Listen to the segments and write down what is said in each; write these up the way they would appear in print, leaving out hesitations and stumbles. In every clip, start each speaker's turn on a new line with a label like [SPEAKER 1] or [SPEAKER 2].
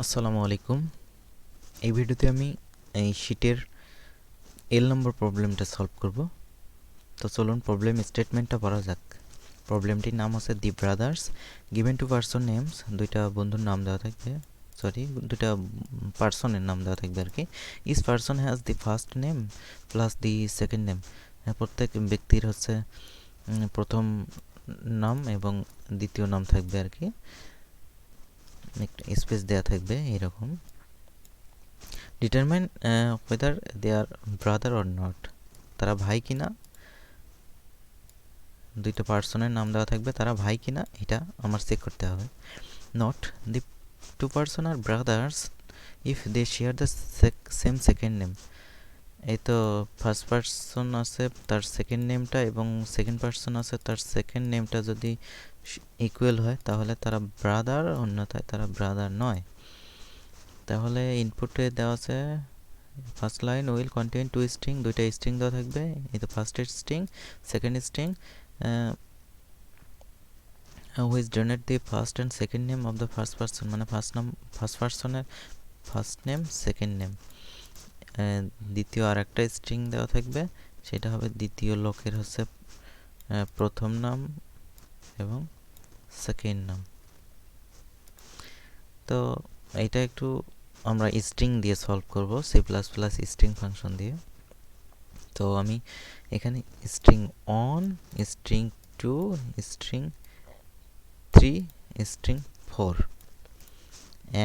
[SPEAKER 1] আসসালামু আলাইকুম। এই ভিডিওতে আমি এই শীটের এল নম্বর প্রবলেমটা সলভ করব। তো চলুন প্রবলেম স্টেটমেন্টটা পড়া যাক। প্রবলেমটির নাম হচ্ছে the brothers given two person names, দুইটা বন্ধুর নাম দেওয়া থাকবে, দুইটা পার্সনের নাম দেওয়া থাকবে আর কি। Each person has the first name plus the second name. প্রত্যেক ব্যক্তির হচ্ছে প্রথম নাম এবং দ্বিতীয় নাম থাকবে আর কি, একটা স্পেস দেওয়া থাকবে এইরকম। Determine whether they are brother or not, তারা ভাই কিনা, দুইটা পার্সনের নাম দেওয়া থাকবে, তারা ভাই কিনা এটা আমার চেক করতে হবে। Not the two person are brothers if they share the same second name. এই তো ফার্স্ট পার্সন আছে তার সেকেন্ড নেমটা এবং সেকেন্ড পার্সন আছে তার সেকেন্ড নেমটা যদি ইকুয়াল হয় তাহলে তারা ব্রাদার, অন্যথায় তারা ব্রাদার নয়। তাহলে ইনপুটে দেওয়া আছে first line will contain two string, দুইটা স্ট্রিং দেওয়া থাকবে। এই তো first string, second string which donate the first and second name of the first person, মানে ফার্স্ট পার্সনের ফার্স্ট নেম সেকেন্ড নেম। দ্বিতীয় আর একটা স্ট্রিং দেওয়া থাকবে, সেটা হবে দ্বিতীয় লোকের হচ্ছে প্রথম নাম এবং সেকেন্ড নাম। তো এইটা একটু আমরা স্ট্রিং দিয়ে সলভ করব, C plus plus string function দিয়ে। তো আমি এখানে string one, string two, string 3, string 4,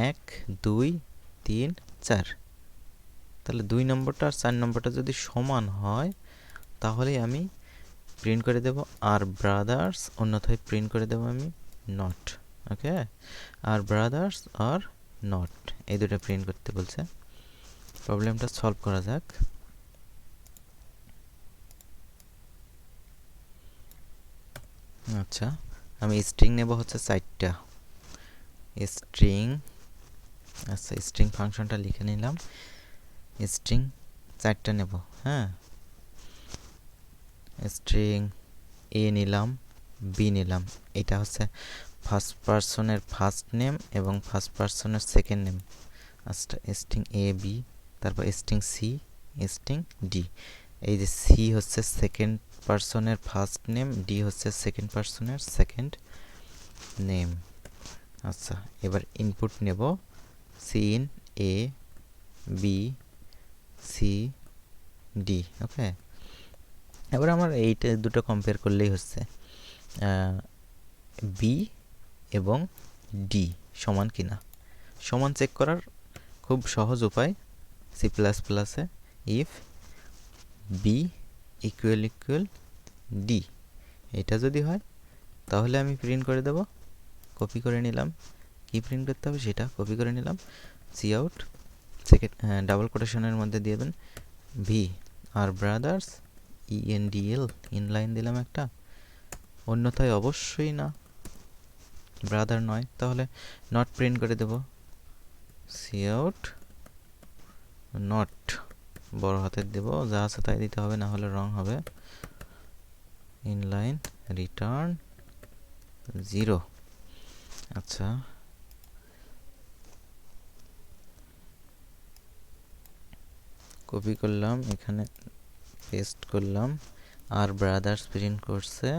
[SPEAKER 1] 1 2 3 4। তাহলে 2 নম্বরটা আর 4 নম্বরটা যদি সমান হয় তাহলে আমি প্রিন্ট করে দেব আর ব্রাদার্স, অন্যথায় প্রিন্ট করে দেব আমি not. Okay, are brothers are not, এই দুটো প্রিন্ট করতে বলছে। প্রবলেমটা সলভ করা যাক। আচ্ছা, আমি স্ট্রিং নেব হচ্ছে 4টা স্ট্রিং। আচ্ছা, স্ট্রিং ফাংশনটা লিখে নিলাম। স্ট্রিং 4টা নেব। হ্যাঁ, স্ট্রিং এ নিলাম, বি নিলাম, এটা হচ্ছে ফার্স্ট পার্সনের ফার্স্ট নেম এবং ফার্স্ট পার্সনের সেকেন্ড নেম। আচ্ছা, স্ট্রিং এ বি, তারপর স্ট্রিং সি, স্ট্রিং ডি। এই যে সি হচ্ছে সেকেন্ড পার্সনের ফার্স্ট নেম, ডি হচ্ছে সেকেন্ড পার্সনের সেকেন্ড নেম। আচ্ছা, এবার ইনপুট নেব cin a b c d. Okay, এবার আমার এইটা দুটো কম্পেয়ার করলেই হচ্ছে বি এবং ডি সমান কিনা। সমান চেক করার খুব সহজ উপায় সি প্লাস প্লাসে, if b equal equal d, এটা যদি হয় তাহলে আমি প্রিন্ট করে দেব। কপি করে নিলাম, কি প্রিন্ট করতে হবে সেটা কপি করে নিলাম। সি আউট সেকেন্ড ডাবল কোটেশনের মধ্যে দিবেন ভি আর ব্রাদার্স ইএনডিএল ইনলাইন দিলাম একটা, অন্যথায় অবশ্যই না, ব্রাদার নয়, তাহলে নট প্রিন্ট করে দেব। সি আউট নট বড় হাতের দেব, যা আছে তাই দিতে হবে, না হলে রং হবে। Inline return 0। আচ্ছা, কপি করলাম, এখানে পেস্ট করলাম, আর ব্রাদার্স প্রিন্ট করছে,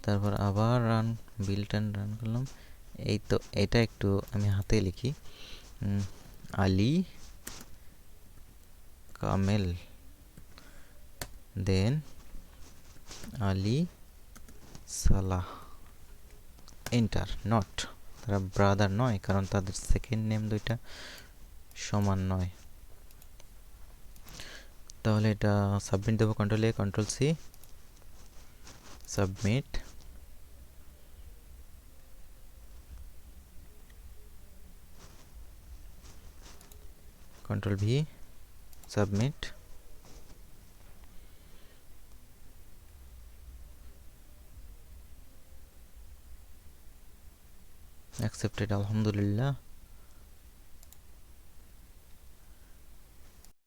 [SPEAKER 1] তারপর আবার রান বিল্ট অ্যান্ড রান করলাম। এই তো এটা একটু আমি হাতে লিখি, আলী কামেল, দেন আলী সালাহ, এন্টার। নট, তারা ব্রাদার নয় কারণ তাদের সেকেন্ড নেম দুইটা সমান নয়। তাহলে এটা সাবমিট দেবো, control a control c, submit. Control v, submit. Accepted, আলহামদুলিল্লাহ।